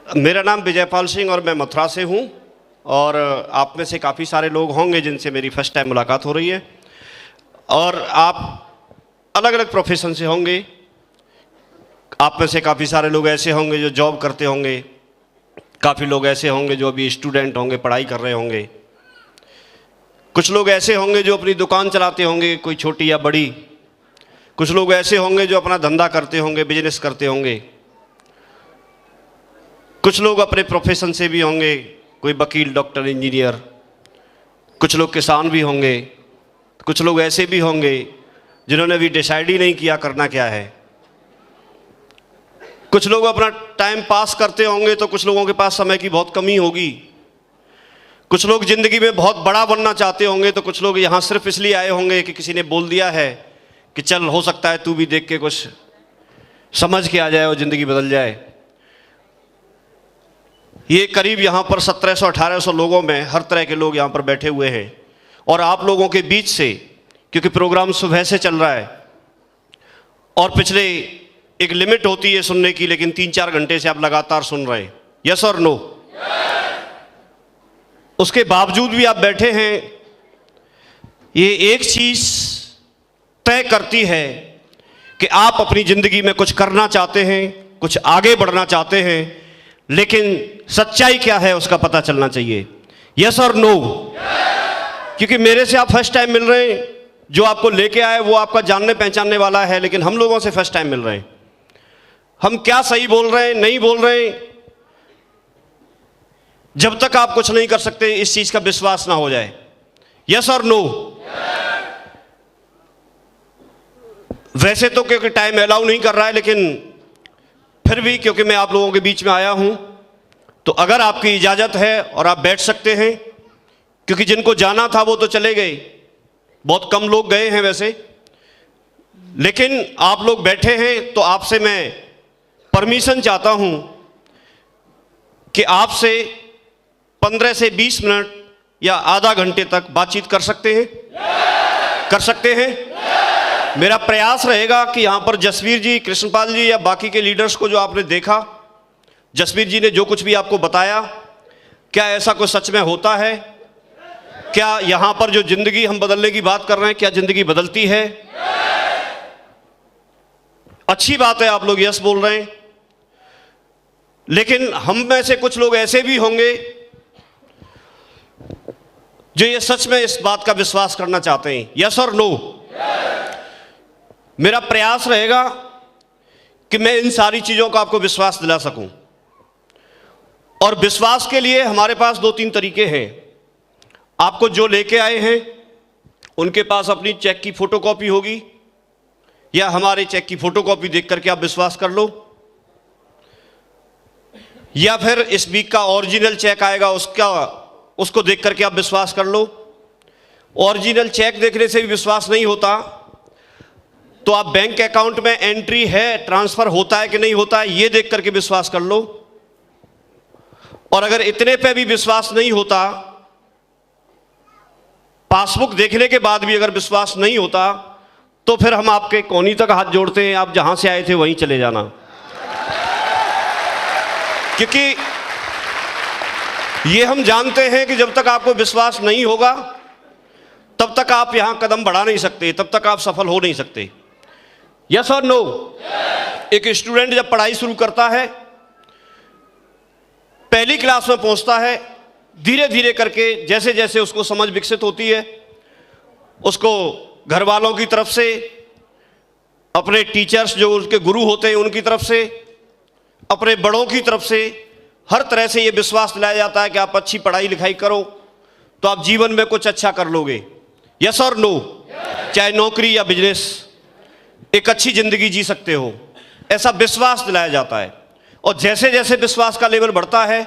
मेरा नाम विजयपाल सिंह और मैं मथुरा से हूँ। और आप में से काफ़ी सारे लोग होंगे जिनसे मेरी फर्स्ट टाइम मुलाकात हो रही है, और आप अलग अलग प्रोफेशन से होंगे। आप में से काफ़ी सारे लोग ऐसे होंगे जो जॉब करते होंगे, काफ़ी लोग ऐसे होंगे जो अभी स्टूडेंट होंगे, पढ़ाई कर रहे होंगे। कुछ लोग ऐसे होंगे जो अपनी दुकान चलाते होंगे, कोई छोटी या बड़ी। कुछ लोग ऐसे होंगे जो अपना धंधा करते होंगे, बिजनेस करते होंगे। कुछ लोग अपने प्रोफेशन से भी होंगे, कोई वकील, डॉक्टर, इंजीनियर। कुछ लोग किसान भी होंगे। कुछ लोग ऐसे भी होंगे जिन्होंने अभी डिसाइड ही नहीं किया करना क्या है। कुछ लोग अपना टाइम पास करते होंगे, तो कुछ लोगों के पास समय की बहुत कमी होगी। कुछ लोग ज़िंदगी में बहुत बड़ा बनना चाहते होंगे, तो कुछ लोग यहाँ सिर्फ इसलिए आए होंगे कि किसी ने बोल दिया है कि चल, हो सकता है तू भी देख के कुछ समझ के आ जाए और ज़िंदगी बदल जाए। ये करीब यहाँ पर 1700-1800 लोगों में हर तरह के लोग यहाँ पर बैठे हुए हैं। और आप लोगों के बीच से, क्योंकि प्रोग्राम सुबह से चल रहा है और पिछले एक लिमिट होती है सुनने की, लेकिन 3-4 घंटे से आप लगातार सुन रहे हैं। यस और नो? उसके बावजूद भी आप बैठे हैं। ये एक चीज़ तय करती है कि आप अपनी ज़िंदगी में कुछ करना चाहते हैं, कुछ आगे बढ़ना चाहते हैं, लेकिन सच्चाई क्या है उसका पता चलना चाहिए। यस और नो? क्योंकि मेरे से आप फर्स्ट टाइम मिल रहे हैं, जो आपको लेके आए वो आपका जानने पहचानने वाला है, लेकिन हम लोगों से फर्स्ट टाइम मिल रहे हैं। हम क्या सही बोल रहे हैं, नहीं बोल रहे हैं, जब तक आप कुछ नहीं कर सकते इस चीज का विश्वास ना हो जाए। यस और नो? वैसे तो क्योंकि टाइम अलाउ नहीं कर रहा है, लेकिन फिर भी क्योंकि मैं आप लोगों के बीच में आया हूं, तो अगर आपकी इजाजत है और आप बैठ सकते हैं, क्योंकि जिनको जाना था वो तो चले गए, बहुत कम लोग गए हैं वैसे, लेकिन आप लोग बैठे हैं, तो आपसे मैं परमिशन चाहता हूं कि आपसे 15 से 20 मिनट या आधा घंटे तक बातचीत कर सकते हैं। कर सकते हैं? मेरा प्रयास रहेगा कि यहाँ पर जसवीर जी, कृष्णपाल जी या बाकी के लीडर्स को जो आपने देखा, जसवीर जी ने जो कुछ भी आपको बताया, क्या ऐसा कुछ सच में होता है? क्या यहाँ पर जो जिंदगी हम बदलने की बात कर रहे हैं, क्या जिंदगी बदलती है? अच्छी बात है, आप लोग यस बोल रहे हैं। लेकिन हम में से कुछ लोग ऐसे भी होंगे जो ये सच में इस बात का विश्वास करना चाहते हैं। यस और नो? मेरा प्रयास रहेगा कि मैं इन सारी चीजों का आपको विश्वास दिला सकूं। और विश्वास के लिए हमारे पास 2-3 तरीके हैं। आपको जो लेके आए हैं उनके पास अपनी चेक की फोटोकॉपी होगी, या हमारे चेक की फोटोकॉपी देख करके आप विश्वास कर लो, या फिर इस वीक का ओरिजिनल चेक आएगा, उसको देख करके आप विश्वास कर लो। ओरिजिनल चेक देखने से भी विश्वास नहीं होता, तो आप बैंक अकाउंट में एंट्री है, ट्रांसफर होता है कि नहीं होता है, ये देख करके विश्वास कर लो। और अगर इतने पे भी विश्वास नहीं होता, पासबुक देखने के बाद भी अगर विश्वास नहीं होता, तो फिर हम आपके कोनी तक हाथ जोड़ते हैं, आप जहां से आए थे वहीं चले जाना। क्योंकि ये हम जानते हैं कि जब तक आपको विश्वास नहीं होगा, तब तक आप यहां कदम बढ़ा नहीं सकते, तब तक आप सफल हो नहीं सकते। यस और नो? एक स्टूडेंट जब पढ़ाई शुरू करता है, पहली क्लास में पहुंचता है, धीरे धीरे करके जैसे जैसे उसको समझ विकसित होती है, उसको घर वालों की तरफ से, अपने टीचर्स जो उसके गुरु होते हैं उनकी तरफ से, अपने बड़ों की तरफ से, हर तरह से ये विश्वास दिलाया जाता है कि आप अच्छी पढ़ाई लिखाई करो तो आप जीवन में कुछ अच्छा कर लोगे। यस और नो? चाहे नौकरी या बिजनेस, एक अच्छी जिंदगी जी सकते हो, ऐसा विश्वास दिलाया जाता है। और जैसे जैसे विश्वास का लेवल बढ़ता है,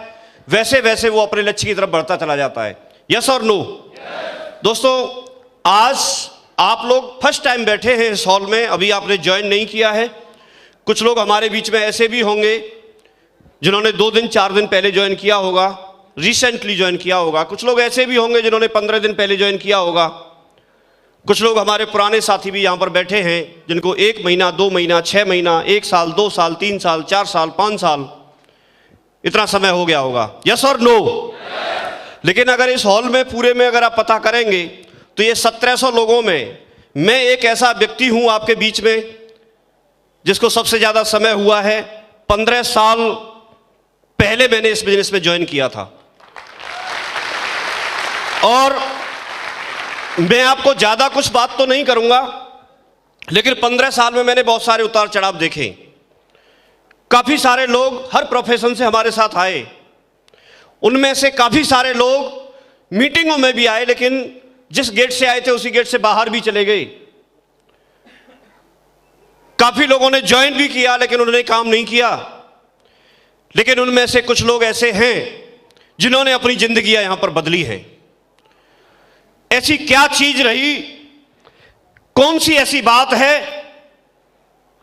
वैसे वैसे वो अपने लक्ष्य की तरफ बढ़ता चला जाता है। यस और नो? दोस्तों, आज आप लोग फर्स्ट टाइम बैठे हैं इस हॉल में, अभी आपने ज्वाइन नहीं किया है। कुछ लोग हमारे बीच में ऐसे भी होंगे जिन्होंने 2 दिन 4 दिन पहले ज्वाइन किया होगा, रिसेंटली ज्वाइन किया होगा। कुछ लोग ऐसे भी होंगे जिन्होंने 15 दिन पहले ज्वाइन किया होगा। कुछ लोग हमारे पुराने साथी भी यहाँ पर बैठे हैं जिनको 1 महीना, 2 महीना, 6 महीना, 1 साल, 2 साल, 3 साल, 4 साल, 5 साल इतना समय हो गया होगा, यस और नो? लेकिन अगर इस हॉल में पूरे में अगर आप पता करेंगे तो ये 1700 लोगों में मैं एक ऐसा व्यक्ति हूं आपके बीच में जिसको सबसे ज्यादा समय हुआ है। 15 साल पहले मैंने इस बिजनेस में ज्वाइन किया था। और मैं आपको ज्यादा कुछ बात तो नहीं करूंगा, लेकिन 15 साल में मैंने बहुत सारे उतार चढ़ाव देखे। काफी सारे लोग हर प्रोफेशन से हमारे साथ आए, उनमें से काफी सारे लोग मीटिंगों में भी आए, लेकिन जिस गेट से आए थे उसी गेट से बाहर भी चले गए। काफी लोगों ने ज्वाइन भी किया लेकिन उन्होंने काम नहीं किया। लेकिन उनमें से कुछ लोग ऐसे हैं जिन्होंने अपनी जिंदगी यहां पर बदली है। ऐसी क्या चीज रही, कौन सी ऐसी बात है?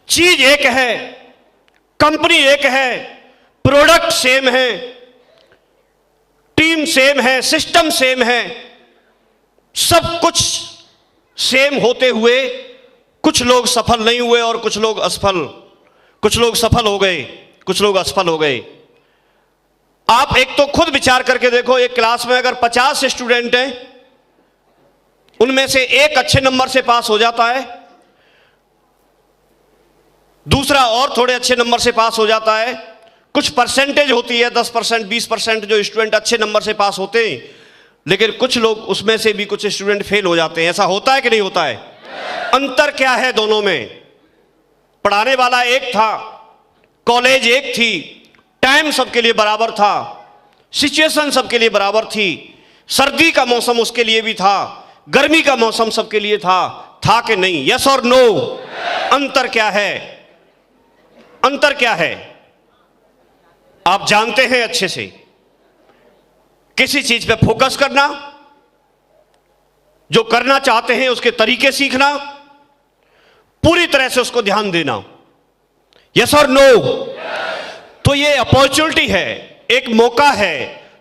चीज एक है, कंपनी एक है, प्रोडक्ट सेम है, टीम सेम है, सिस्टम सेम है, सब कुछ सेम होते हुए कुछ लोग सफल नहीं हुए और कुछ लोग असफल, कुछ लोग सफल हो गए, कुछ लोग असफल हो गए। आप एक तो खुद विचार करके देखो, एक क्लास में अगर 50 स्टूडेंट हैं, उनमें से एक अच्छे नंबर से पास हो जाता है, दूसरा और थोड़े अच्छे नंबर से पास हो जाता है। कुछ परसेंटेज होती है, 10%, 20% जो स्टूडेंट अच्छे नंबर से पास होते हैं, लेकिन कुछ लोग उसमें से भी कुछ स्टूडेंट फेल हो जाते हैं। ऐसा होता है कि नहीं होता है? अंतर क्या है दोनों में? पढ़ाने वाला एक था, कॉलेज एक थी, टाइम सबके लिए बराबर था, सिचुएशन सबके लिए बराबर थी, सर्दी का मौसम उसके लिए भी था, गर्मी का मौसम सबके लिए था कि नहीं? यस और नो? अंतर क्या है? अंतर क्या है? आप जानते हैं अच्छे से, किसी चीज पे फोकस करना, जो करना चाहते हैं उसके तरीके सीखना, पूरी तरह से उसको ध्यान देना। यस और नो? तो ये अपॉर्चुनिटी है, एक मौका है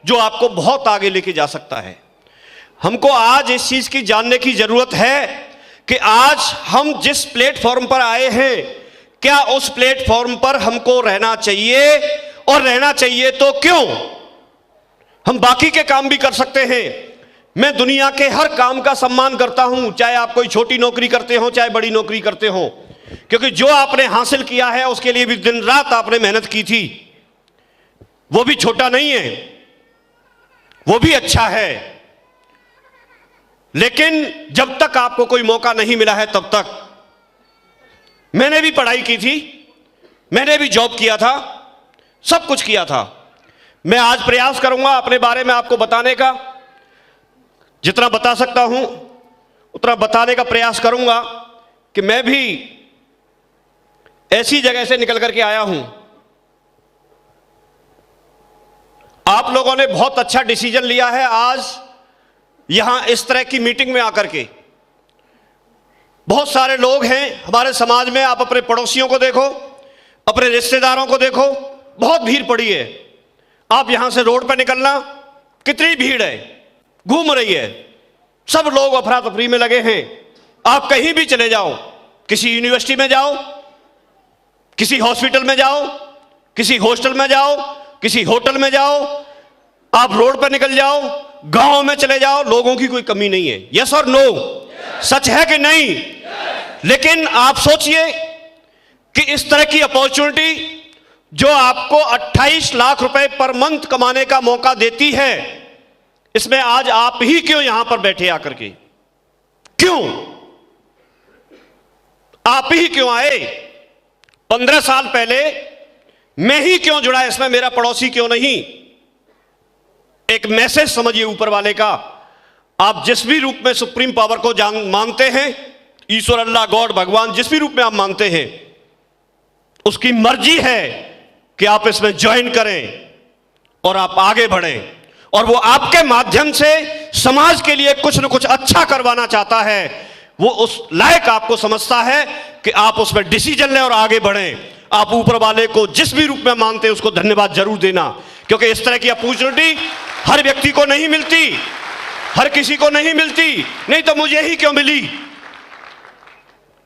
जो आपको बहुत आगे लेके जा सकता है। हमको आज इस चीज की जानने की जरूरत है कि आज हम जिस प्लेटफॉर्म पर आए हैं, क्या उस प्लेटफॉर्म पर हमको रहना चाहिए, और रहना चाहिए तो क्यों? हम बाकी के काम भी कर सकते हैं। मैं दुनिया के हर काम का सम्मान करता हूं, चाहे आप कोई छोटी नौकरी करते हो, चाहे बड़ी नौकरी करते हो, क्योंकि जो आपने हासिल किया है उसके लिए भी दिन रात आपने मेहनत की थी। वो भी छोटा नहीं है, वो भी अच्छा है। लेकिन जब तक आपको कोई मौका नहीं मिला है तब तक, मैंने भी पढ़ाई की थी, मैंने भी जॉब किया था, सब कुछ किया था। मैं आज प्रयास करूंगा अपने बारे में आपको बताने का, जितना बता सकता हूं उतना बताने का प्रयास करूंगा कि मैं भी ऐसी जगह से निकल करके आया हूं। आप लोगों ने बहुत अच्छा डिसीजन लिया है आज यहां इस तरह की मीटिंग में आकर के। बहुत सारे लोग हैं हमारे समाज में, आप अपने पड़ोसियों को देखो, अपने रिश्तेदारों को देखो, बहुत भीड़ पड़ी है। आप यहां से रोड पर निकलना, कितनी भीड़ है, घूम रही है, सब लोग अफरा तफरी में लगे हैं। आप कहीं भी चले जाओ, किसी यूनिवर्सिटी में जाओ, किसी हॉस्पिटल में जाओ, किसी हॉस्टल में जाओ, किसी होटल में जाओ, आप रोड पर निकल जाओ, गांव में चले जाओ, लोगों की कोई कमी नहीं है। यस और नो? सच है कि नहीं? लेकिन आप सोचिए कि इस तरह की अपॉर्चुनिटी जो आपको 28 लाख रुपए पर मंथ कमाने का मौका देती है, इसमें आज आप ही क्यों यहां पर बैठे आकर के? क्यों आप ही क्यों आए? 15 साल पहले मैं ही क्यों जुड़ा इसमें, मेरा पड़ोसी क्यों नहीं? एक मैसेज समझिए ऊपर वाले का। आप जिस भी रूप में सुप्रीम पावर को मानते हैं, ईश्वर, अल्लाह, गॉड, भगवान, जिस भी रूप में आप मानते हैं, उसकी मर्जी है कि आप इसमें ज्वाइन करें और आप आगे बढ़ें, और वो आपके माध्यम से समाज के लिए कुछ न कुछ अच्छा करवाना चाहता है। वो उस लायक आपको समझता है कि आप उसमें डिसीजन लें और आगे बढ़ें। आप ऊपर वाले को जिस भी रूप में मानते हैं उसको धन्यवाद जरूर देना, क्योंकि इस तरह की अपॉर्चुनिटी हर व्यक्ति को नहीं मिलती, हर किसी को नहीं मिलती। नहीं तो मुझे ही क्यों मिली,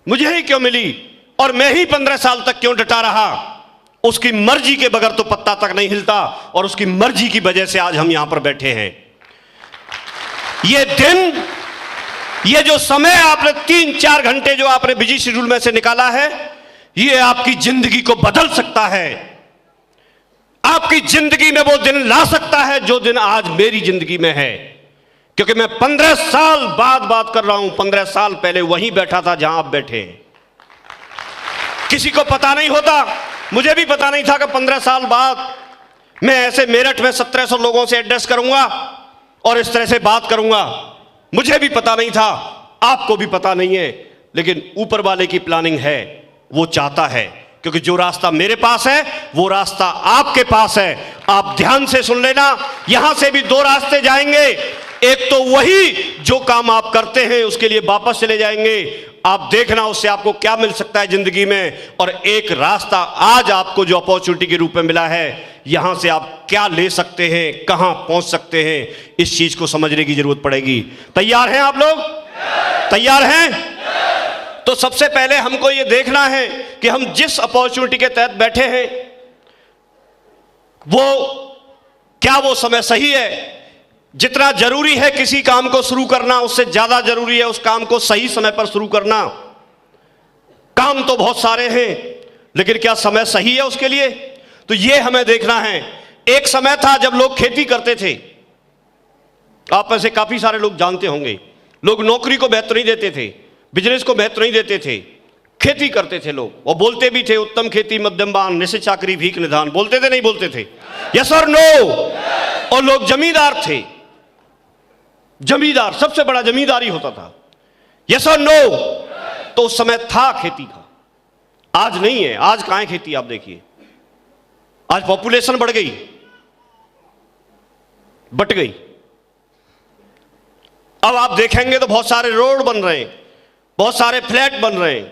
मुझे ही क्यों मिली, और मैं ही 15 साल तक क्यों डटा रहा? उसकी मर्जी के बगैर तो पत्ता तक नहीं हिलता, और उसकी मर्जी की वजह से आज हम यहां पर बैठे हैं। ये दिन, ये जो समय आपने 3-4 घंटे जो आपने बिजी शेड्यूल में से निकाला है, ये आपकी जिंदगी को बदल सकता है। आपकी जिंदगी में वो दिन ला सकता है जो दिन आज मेरी जिंदगी में है। क्योंकि मैं 15 साल बाद बात कर रहा हूं, 15 साल पहले वहीं बैठा था जहां आप बैठे हैं। किसी को पता नहीं होता, मुझे भी पता नहीं था कि 15 साल बाद मैं ऐसे मेरठ में 1700 लोगों से एड्रेस करूंगा और इस तरह से बात करूंगा। मुझे भी पता नहीं था, आपको भी पता नहीं है, लेकिन ऊपर वाले की प्लानिंग है, वो चाहता है। क्योंकि जो रास्ता मेरे पास है वो रास्ता आपके पास है। आप ध्यान से सुन लेना, यहां से भी 2 रास्ते जाएंगे। एक तो वही जो काम आप करते हैं उसके लिए वापस चले जाएंगे, आप देखना उससे आपको क्या मिल सकता है जिंदगी में। और एक रास्ता आज आपको जो अपॉर्चुनिटी के रूप में मिला है, यहां से आप क्या ले सकते हैं, कहां पहुंच सकते हैं, इस चीज को समझने की जरूरत पड़ेगी। तैयार हैं आप लोग? तैयार हैं? तो सबसे पहले हमको यह देखना है कि हम जिस अपॉर्चुनिटी के तहत बैठे हैं वो क्या वो समय सही है। जितना जरूरी है किसी काम को शुरू करना, उससे ज्यादा जरूरी है उस काम को सही समय पर शुरू करना। काम तो बहुत सारे हैं, लेकिन क्या समय सही है उसके लिए, तो यह हमें देखना है। एक समय था जब लोग खेती करते थे, आप में से काफी सारे लोग जानते होंगे। लोग नौकरी को महत्व नहीं देते थे, बिजनेस को महत्व नहीं देते थे, खेती करते थे लोग। और बोलते भी थे, उत्तम खेती मध्यम बान, निश्चित चाकरी भीख निधान। बोलते थे नहीं बोलते थे? यस और नो? और लोग जमींदार थे, जमींदार, सबसे बड़ा जमींदारी होता था। यस और नो? तो उस समय था खेती का, आज नहीं है। आज कहां है खेती? आप देखिए, आज पॉपुलेशन बढ़ गई, बट गई। अब आप देखेंगे तो बहुत सारे रोड बन रहे हैं, बहुत सारे फ्लैट बन रहे हैं,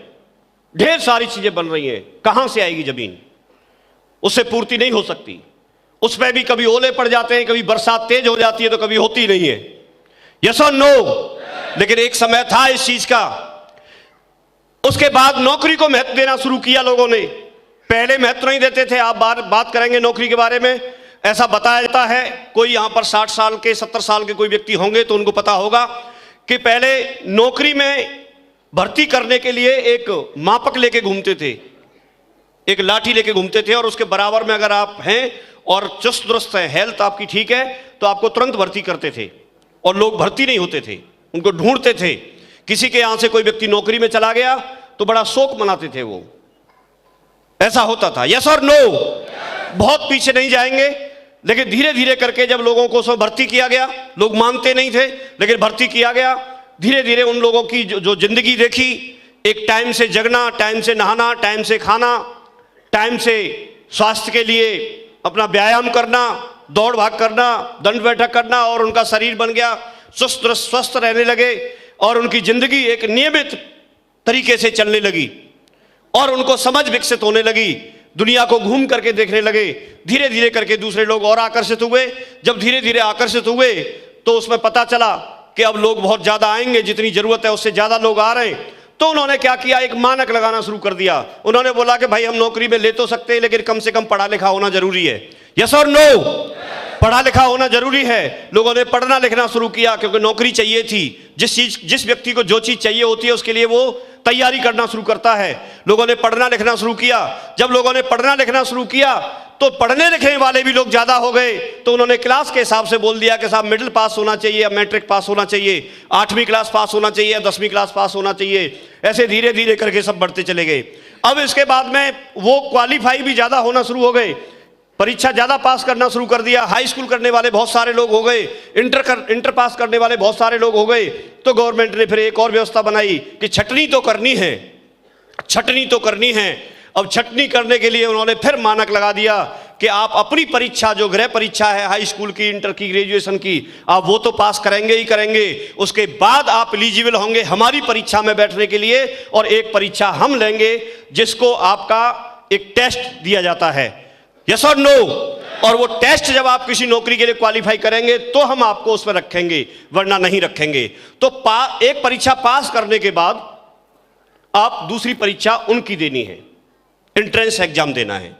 ढेर सारी चीजें बन रही हैं। कहां से आएगी जमीन? उससे पूर्ति नहीं हो सकती। उसमें भी कभी ओले पड़ जाते हैं, कभी बरसात तेज हो जाती है, तो कभी होती नहीं है। यस और नो? लेकिन एक समय था इस चीज का। उसके बाद नौकरी को महत्व देना शुरू किया लोगों ने। पहले महत्व नहीं देते थे। आप बात करेंगे नौकरी के बारे में, ऐसा बताया जाता है, कोई यहां पर 60 साल के 70 साल के कोई व्यक्ति होंगे तो उनको पता होगा कि पहले नौकरी में भर्ती करने के लिए एक मापक लेके घूमते थे, एक लाठी लेके घूमते थे, और उसके बराबर में अगर आप हैं और चुस्त दुरुस्त हैं, हेल्थ आपकी ठीक है, तो आपको तुरंत भर्ती करते थे। और लोग भर्ती नहीं होते थे, उनको ढूंढते थे। किसी के यहां से कोई व्यक्ति नौकरी में चला गया तो बड़ा शोक मनाते थे वो, ऐसा होता था। यस और नो? बहुत पीछे नहीं जाएंगे, लेकिन धीरे धीरे करके जब लोगों को उसमें भर्ती किया गया, लोग मानते नहीं थे लेकिन भर्ती किया गया, धीरे धीरे उन लोगों की जो जिंदगी देखी, एक टाइम से जगना, टाइम से नहाना, टाइम से खाना, टाइम से स्वास्थ्य के लिए अपना व्यायाम करना, दौड़ भाग करना, दंड बैठक करना, और उनका शरीर बन गया, स्वस्थ रहने लगे, और उनकी जिंदगी एक नियमित तरीके से चलने लगी, और उनको समझ विकसित होने लगी, दुनिया को घूम करके देखने लगे। धीरे धीरे करके दूसरे लोग और आकर्षित हुए। जब धीरे धीरे आकर्षित हुए तो उसमें पता चला कि अब लोग बहुत ज्यादा आएंगे, जितनी जरूरत है उससे ज्यादा लोग आ रहे हैं। तो उन्होंने क्या किया, एक मानक लगाना शुरू कर दिया। उन्होंने बोला कि भाई हम नौकरी में ले तो सकते हैं, लेकिन कम से कम पढ़ा लिखा होना जरूरी है। यस और नो? पढ़ा लिखा होना जरूरी है। लोगों ने पढ़ना लिखना शुरू किया, क्योंकि नौकरी चाहिए थी। जिस व्यक्ति को जो चीज चाहिए होती है उसके लिए वो तैयारी करना शुरू करता है। लोगों ने पढ़ना लिखना शुरू किया। जब लोगों ने पढ़ना लिखना शुरू किया तो पढ़ने लिखने वाले भी लोग ज्यादा हो गए। तो उन्होंने क्लास के हिसाब से बोल दिया कि साहब मिडिल पास होना चाहिए, या मैट्रिक पास होना चाहिए, 8वीं क्लास पास होना चाहिए, या 10वीं क्लास पास होना चाहिए। ऐसे धीरे धीरे करके सब बढ़ते चले गए। अब इसके बाद में वो क्वालिफाई भी ज्यादा होना शुरू हो गए, परीक्षा ज्यादा पास करना शुरू कर दिया। हाई स्कूल करने वाले बहुत सारे लोग हो गए, इंटर पास करने वाले बहुत सारे लोग हो गए। तो गवर्नमेंट ने फिर एक और व्यवस्था बनाई कि छटनी तो करनी है, छटनी तो करनी है। अब छटनी करने के लिए उन्होंने फिर मानक लगा दिया कि आप अपनी परीक्षा, जो गृह परीक्षा है हाई स्कूल की, इंटर की, ग्रेजुएशन की, आप वो तो पास करेंगे ही करेंगे। उसके बाद आप एलिजिबल होंगे हमारी परीक्षा में बैठने के लिए, और एक परीक्षा हम लेंगे जिसको आपका एक टेस्ट दिया जाता है। यस और नो? और वो टेस्ट जब आप किसी नौकरी के लिए क्वालिफाई करेंगे तो हम आपको उसमें रखेंगे, वरना नहीं रखेंगे। तो एक परीक्षा पास करने के बाद आप दूसरी परीक्षा उनकी देनी है, एंट्रेंस एग्जाम देना है।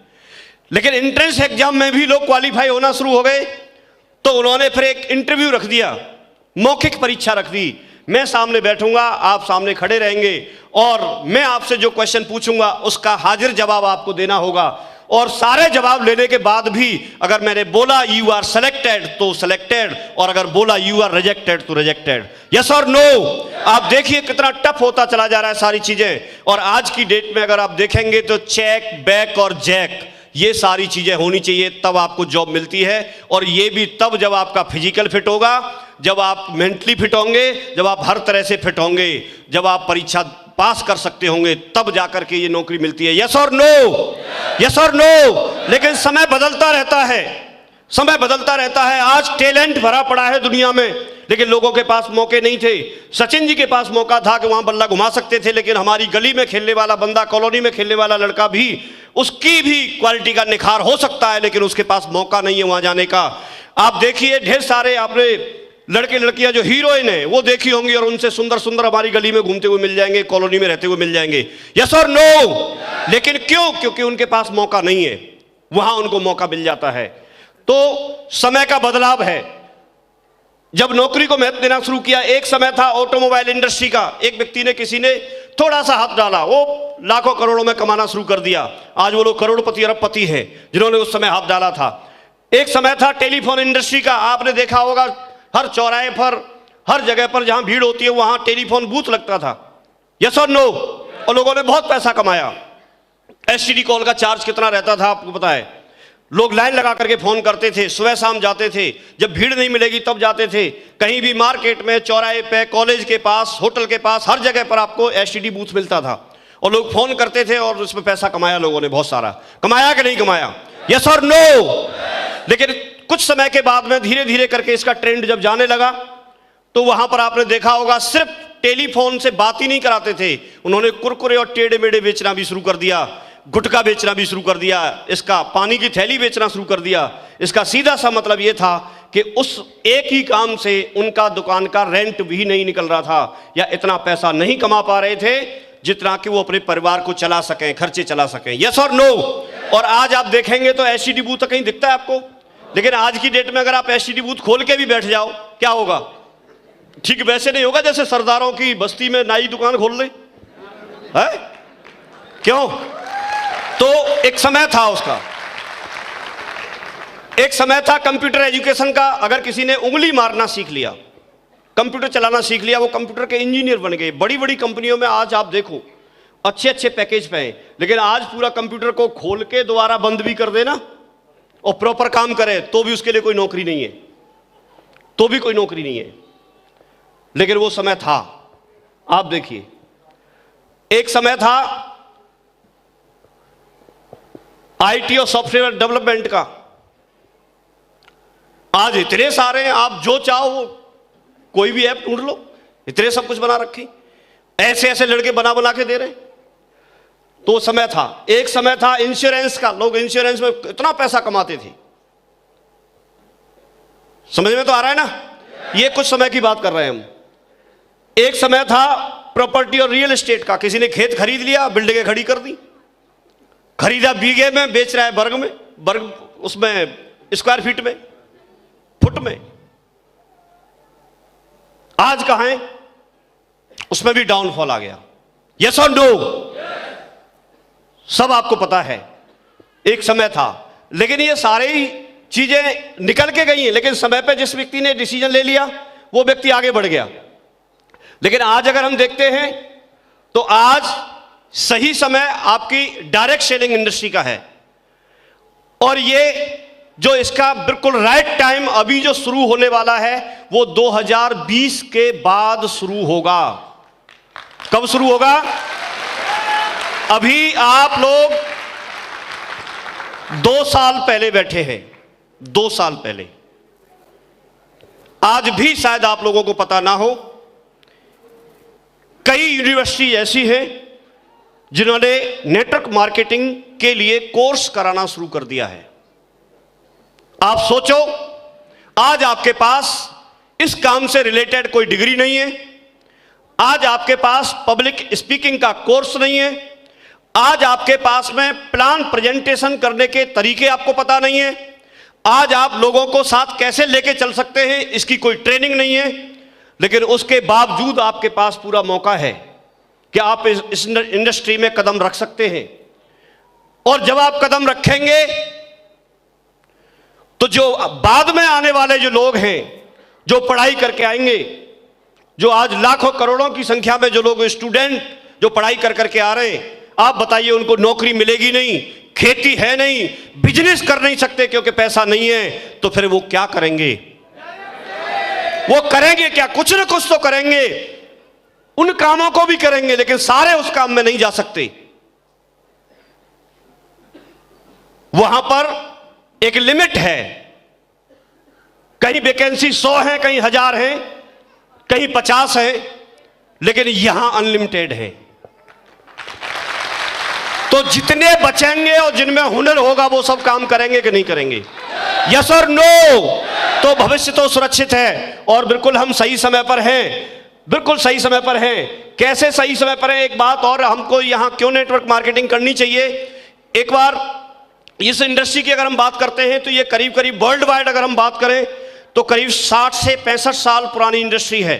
लेकिन एंट्रेंस एग्जाम में भी लोग क्वालिफाई होना शुरू हो गए, तो उन्होंने फिर एक इंटरव्यू रख दिया, मौखिक परीक्षा रख दी। मैं सामने बैठूंगा, आप सामने खड़े रहेंगे और मैं आपसे जो क्वेश्चन पूछूंगा उसका हाजिर जवाब आपको देना होगा। और सारे जवाब लेने के बाद भी अगर मैंने बोला यू आर सेलेक्टेड तो सेलेक्टेड, और अगर बोला यू आर रिजेक्टेड तो रिजेक्टेड। यस और नो। आप देखिए कितना टफ होता चला जा रहा है सारी चीजें। और आज की डेट में अगर आप देखेंगे तो चेक, बैक और जैक, ये सारी चीजें होनी चाहिए, तब आपको जॉब मिलती है। और ये भी तब जब आपका फिजिकल फिट होगा, जब आप मेंटली फिट होंगे, जब आप हर तरह से फिट होंगे, जब आप परीक्षा पास कर सकते होंगे, तब जाकर के ये नौकरी मिलती है। यस और नो, यस और नो। लेकिन समय बदलता रहता है, समय बदलता रहता है। आज टैलेंट भरा पड़ा है दुनिया में, लेकिन लोगों के पास मौके नहीं थे। सचिन जी के पास मौका था कि वहां बल्ला घुमा सकते थे, लेकिन हमारी गली में खेलने वाला बंदा, कॉलोनी में खेलने वाला लड़का भी, उसकी भी क्वालिटी का निखार हो सकता है, लेकिन उसके पास मौका नहीं है वहां जाने का। आप देखिए ढेर सारे आपने लड़के लड़कियां जो हीरोइन है वो देखी होंगी, और उनसे सुंदर सुंदर हमारी गली में घूमते हुए मिल जाएंगे, कॉलोनी में रहते हुए मिल जाएंगे। यस और नो। लेकिन क्यों? क्योंकि उनके पास मौका नहीं है, वहां उनको मौका मिल जाता है। तो समय का बदलाव है। जब नौकरी को महत्व देना शुरू किया, एक समय था ऑटोमोबाइल इंडस्ट्री का, एक व्यक्ति ने, किसी ने थोड़ा सा हाथ डाला, वो लाखों करोड़ों में कमाना शुरू कर दिया। आज वो लोग करोड़पति अरबपति हैं जिन्होंने उस समय हाथ डाला था। एक समय था टेलीफोन इंडस्ट्री का, आपने देखा होगा हर चौराहे पर, हर जगह पर जहां भीड़ होती है वहां टेलीफोन बूथ लगता था। यस और नो। और लोगों ने बहुत पैसा कमाया। एसटीडी कॉल का चार्ज कितना रहता था आपको पता है? लोग लाइन लगा करके फोन करते थे, सुबह शाम जाते थे, जब भीड़ नहीं मिलेगी तब जाते थे। कहीं भी मार्केट में, चौराहे पे, कॉलेज के पास, होटल के पास, हर जगह पर आपको एसटीडी बूथ मिलता था और लोग फोन करते थे और उसमें पैसा कमाया लोगों ने, बहुत सारा कमाया कि नहीं कमाया? यस और नो। लेकिन कुछ समय के बाद में धीरे धीरे करके इसका ट्रेंड जब जाने लगा, तो वहां पर आपने देखा होगा सिर्फ टेलीफोन से बात ही नहीं कराते थे, उन्होंने कुरकुरे और टेढ़े मेढ़े बेचना भी शुरू कर दिया, गुटखा बेचना भी शुरू कर दिया, इसका पानी की थैली बेचना शुरू कर दिया। इसका सीधा सा मतलब यह था कि उस एक ही काम से उनका दुकान का रेंट भी नहीं निकल रहा था, या इतना पैसा नहीं कमा पा रहे थे जितना कि वो अपने परिवार को चला सकें, खर्चे चला सकें। यस और नो। और आज आप देखेंगे तो एसटीडी बूथ कहीं दिखता है आपको? लेकिन आज की डेट में अगर आप एसटीडी बूथ खोल के भी बैठ जाओ, क्या होगा? ठीक वैसे नहीं होगा जैसे सरदारों की बस्ती में नाई दुकान खोल ले है। क्यों? तो एक समय था उसका, एक समय था कंप्यूटर एजुकेशन का। अगर किसी ने उंगली मारना सीख लिया, कंप्यूटर चलाना सीख लिया, वो कंप्यूटर के इंजीनियर बन गए। बड़ी बड़ी कंपनियों में आज आप देखो अच्छे अच्छे पैकेज पे हैं, लेकिन आज पूरा कंप्यूटर को खोल के दोबारा बंद भी कर देना और प्रॉपर काम करे तो भी उसके लिए कोई नौकरी नहीं है, तो भी कोई नौकरी नहीं है। लेकिन वो समय था। आप देखिए, एक समय था आईटी और सॉफ्टवेयर डेवलपमेंट का। आज इतने सारे हैं, आप जो चाहो कोई भी ऐप ढूंढ लो, इतने सब कुछ बना रखी, ऐसे ऐसे लड़के बना बना के दे रहे। तो समय था। एक समय था इंश्योरेंस का, लोग इंश्योरेंस में इतना पैसा कमाते थे। समझ में तो आ रहा है ना? ये कुछ समय की बात कर रहे हैं हम। एक समय था प्रॉपर्टी और रियल एस्टेट का, किसी ने खेत खरीद लिया, बिल्डिंगें खड़ी कर दी, खरीदा बीघे में, बेच रहा है वर्ग में, वर्ग उसमें स्क्वायर फीट में, फुट में। आज कहां है? उसमें भी डाउनफॉल आ गया। यस और नो? सब आपको पता है। एक समय था, लेकिन ये सारी चीजें निकल के गई हैं, लेकिन समय पे जिस व्यक्ति ने डिसीजन ले लिया वो व्यक्ति आगे बढ़ गया। लेकिन आज अगर हम देखते हैं तो आज सही समय आपकी डायरेक्ट सेलिंग इंडस्ट्री का है, और ये जो इसका बिल्कुल राइट टाइम अभी जो शुरू होने वाला है वो 2020 के बाद शुरू होगा। कब शुरू होगा? अभी आप लोग 2 साल पहले बैठे हैं, 2 साल पहले। आज भी शायद आप लोगों को पता ना हो, कई यूनिवर्सिटी ऐसी हैं जिन्होंने नेटवर्क मार्केटिंग के लिए कोर्स कराना शुरू कर दिया है। आप सोचो, आज आपके पास इस काम से रिलेटेड कोई डिग्री नहीं है, आज आपके पास पब्लिक स्पीकिंग का कोर्स नहीं है, आज आपके पास में प्लान प्रेजेंटेशन करने के तरीके आपको पता नहीं है, आज आप लोगों को साथ कैसे लेके चल सकते हैं इसकी कोई ट्रेनिंग नहीं है, लेकिन उसके बावजूद आपके पास पूरा मौका है कि आप इस इंडस्ट्री में कदम रख सकते हैं। और जब आप कदम रखेंगे तो जो बाद में आने वाले जो लोग हैं, जो पढ़ाई करके आएंगे, जो आज लाखों करोड़ों की संख्या में जो लोग स्टूडेंट जो पढ़ाई कर करके आ रहे हैं, आप बताइए उनको नौकरी मिलेगी नहीं, खेती है नहीं, बिजनेस कर नहीं सकते क्योंकि पैसा नहीं है, तो फिर वो क्या करेंगे? वो करेंगे क्या? कुछ ना कुछ तो करेंगे, उन कामों को भी करेंगे, लेकिन सारे उस काम में नहीं जा सकते। वहां पर एक लिमिट है, कहीं वैकेंसी 100 है, कहीं 1000 है, कहीं 50 है, लेकिन यहां अनलिमिटेड है। तो जितने बचेंगे और जिनमें हुनर होगा वो सब काम करेंगे कि नहीं करेंगे? यस और नो? तो भविष्य तो सुरक्षित है और बिल्कुल हम सही समय पर हैं, बिल्कुल सही समय पर हैं। कैसे सही समय पर हैं? एक बात और, हमको यहां क्यों नेटवर्क मार्केटिंग करनी चाहिए? एक बार इस इंडस्ट्री की अगर हम बात करते हैं तो ये करीब करीब वर्ल्ड वाइड अगर हम बात करें तो करीब 60 से 65 साल पुरानी इंडस्ट्री है।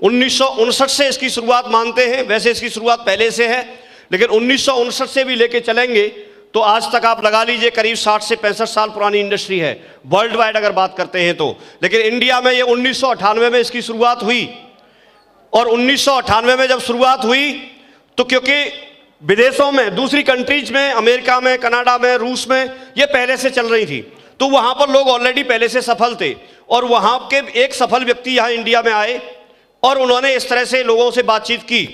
1959 से इसकी शुरुआत मानते हैं, वैसे इसकी शुरुआत पहले से है, लेकिन 1959 से भी लेके चलेंगे तो आज तक आप लगा लीजिए करीब 60 से 65 साल पुरानी इंडस्ट्री है वर्ल्ड वाइड अगर बात करते हैं तो। लेकिन इंडिया में ये 1998 में इसकी शुरुआत हुई, और 1998 में जब शुरुआत हुई तो क्योंकि विदेशों में, दूसरी कंट्रीज में, अमेरिका में, कनाडा में, रूस में ये पहले से चल रही थी, तो वहां पर लोग ऑलरेडी पहले से सफल थे, और वहां के एक सफल व्यक्ति यहां इंडिया में आए और उन्होंने इस तरह से लोगों से बातचीत की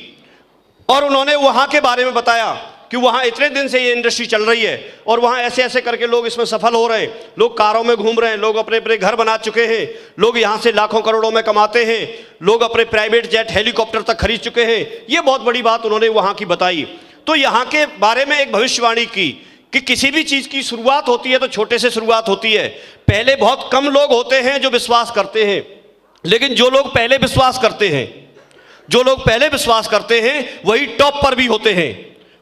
और उन्होंने वहां के बारे में बताया कि वहां इतने दिन से ये इंडस्ट्री चल रही है और वहां ऐसे ऐसे करके लोग इसमें सफल हो रहे हैं, लोग कारों में घूम रहे हैं, लोग अपने अपने घर बना चुके हैं, लोग यहां से लाखों करोड़ों में कमाते हैं, लोग अपने प्राइवेट जेट हेलीकॉप्टर तक खरीद चुके हैं। ये बहुत बड़ी बात उन्होंने वहां की बताई। तो यहाँ के बारे में एक भविष्यवाणी की कि किसी भी चीज की शुरुआत होती है तो छोटे से शुरुआत होती है। पहले बहुत कम लोग होते हैं जो विश्वास करते हैं, लेकिन जो लोग पहले विश्वास करते हैं, जो लोग पहले विश्वास करते हैं वही टॉप पर भी होते हैं,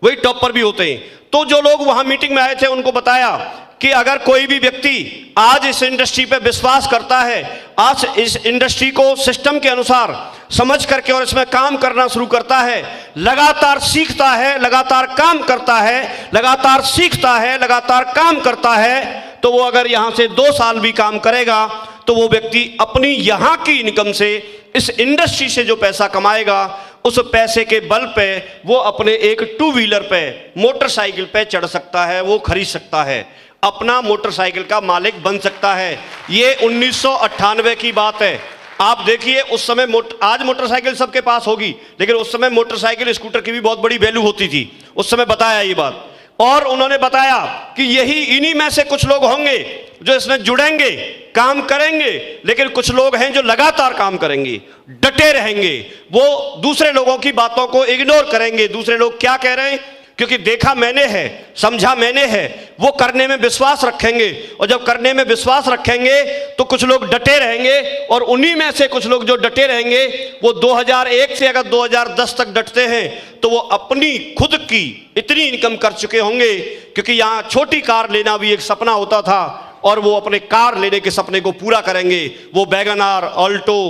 वही टॉप पर भी होते हैं। तो जो लोग वहां मीटिंग में आए थे उनको बताया कि अगर कोई भी व्यक्ति आज इस इंडस्ट्री पे विश्वास करता है, आज इस इंडस्ट्री को सिस्टम के अनुसार समझ करके और इसमें काम करना शुरू करता है, लगातार सीखता है, लगातार काम करता है, लगातार सीखता है, लगातार काम करता है, तो वो अगर यहां से 2 साल भी काम करेगा तो वो व्यक्ति अपनी यहां की इनकम से, इस इंडस्ट्री से जो पैसा कमाएगा, उस पैसे के बल पे वो अपने एक 2 व्हीलर पे, मोटरसाइकिल पे चढ़ सकता है, वो खरीद सकता है, अपना मोटरसाइकिल का मालिक बन सकता है। ये 1998 की बात है। आप देखिए उस समय आज मोटरसाइकिल सबके पास होगी, लेकिन उस समय मोटरसाइकिल, स्कूटर की भी बहुत बड़ी वैल्यू होती थी। उस समय बताया ये बात, और उन्होंने बताया कि यही इन्हीं में से कुछ लोग होंगे जो इसमें जुड़ेंगे, काम करेंगे, लेकिन कुछ लोग हैं जो लगातार काम करेंगे, डटे रहेंगे, वो दूसरे लोगों की बातों को इग्नोर करेंगे, दूसरे लोग क्या कह रहे हैं क्योंकि देखा मैंने है, समझा मैंने है, वो करने में विश्वास रखेंगे। और जब करने में विश्वास रखेंगे तो कुछ लोग डटे रहेंगे, और उन्हीं में से कुछ लोग जो डटे रहेंगे वो 2001 से अगर 2010 तक डटते हैं तो वो अपनी खुद की इतनी इनकम कर चुके होंगे, क्योंकि यहाँ छोटी कार लेना भी एक सपना होता था और वो अपने कार लेने के सपने को पूरा करेंगे। वो वैगन आर, ऑल्टो,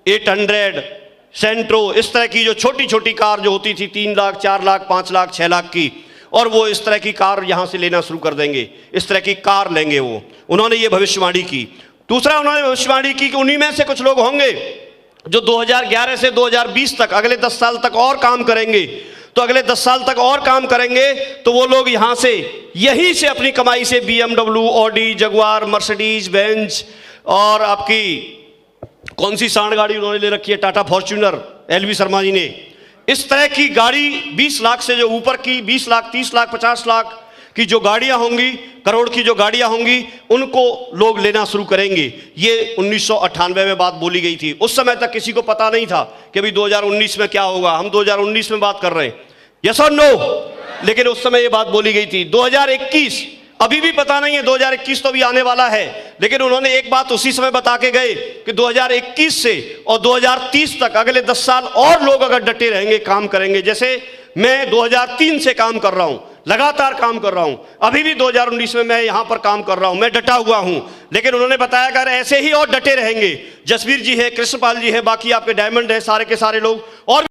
800, सेंट्रो, इस तरह की जो छोटी छोटी कार जो होती थी 3 लाख, 4 लाख, 5 लाख, 6 लाख की, और वो इस तरह की कार यहाँ से लेना शुरू कर देंगे, इस तरह की कार लेंगे वो। उन्होंने ये भविष्यवाणी की। दूसरा उन्होंने भविष्यवाणी की कि उन्हीं में से कुछ लोग होंगे जो 2011 से 2020 तक, अगले 10 साल तक और काम करेंगे। तो अगले 10 साल तक और काम करेंगे तो वो लोग यहाँ से, यहीं से अपनी कमाई से BMW, Audi, Jaguar, Mercedes Benz, और आपकी कौन सी सांड गाड़ी उन्होंने ले रखी है, टाटा फॉर्च्यूनर, LV शर्मा जी ने, इस तरह की गाड़ी 20 लाख से जो ऊपर की, 20 लाख, 30 लाख, 50 लाख की जो गाड़ियां होंगी, करोड़ की जो गाड़ियां होंगी, उनको लोग लेना शुरू करेंगे। ये 1998 में बात बोली गई थी। उस समय तक किसी को पता नहीं था कि अभी 2019 में क्या होगा। हम 2019 में बात कर रहे हैं, यस और नो? लेकिन उस समय ये बात बोली गई थी। 2021 अभी भी पता नहीं है, 2021 तो भी आने वाला है, लेकिन उन्होंने एक बात उसी समय बता के गए कि 2021 से और 2030 तक अगले 10 साल और लोग अगर डटे रहेंगे, काम करेंगे, जैसे मैं 2003 से काम कर रहा हूं, लगातार काम कर रहा हूं, अभी भी 2019 में मैं यहां पर काम कर रहा हूं, मैं डटा हुआ हूं। लेकिन उन्होंने बताया अगर ऐसे ही और डटे रहेंगे, जसवीर जी है, कृष्णपाल जी है, बाकी आपके डायमंड है, सारे के सारे लोग और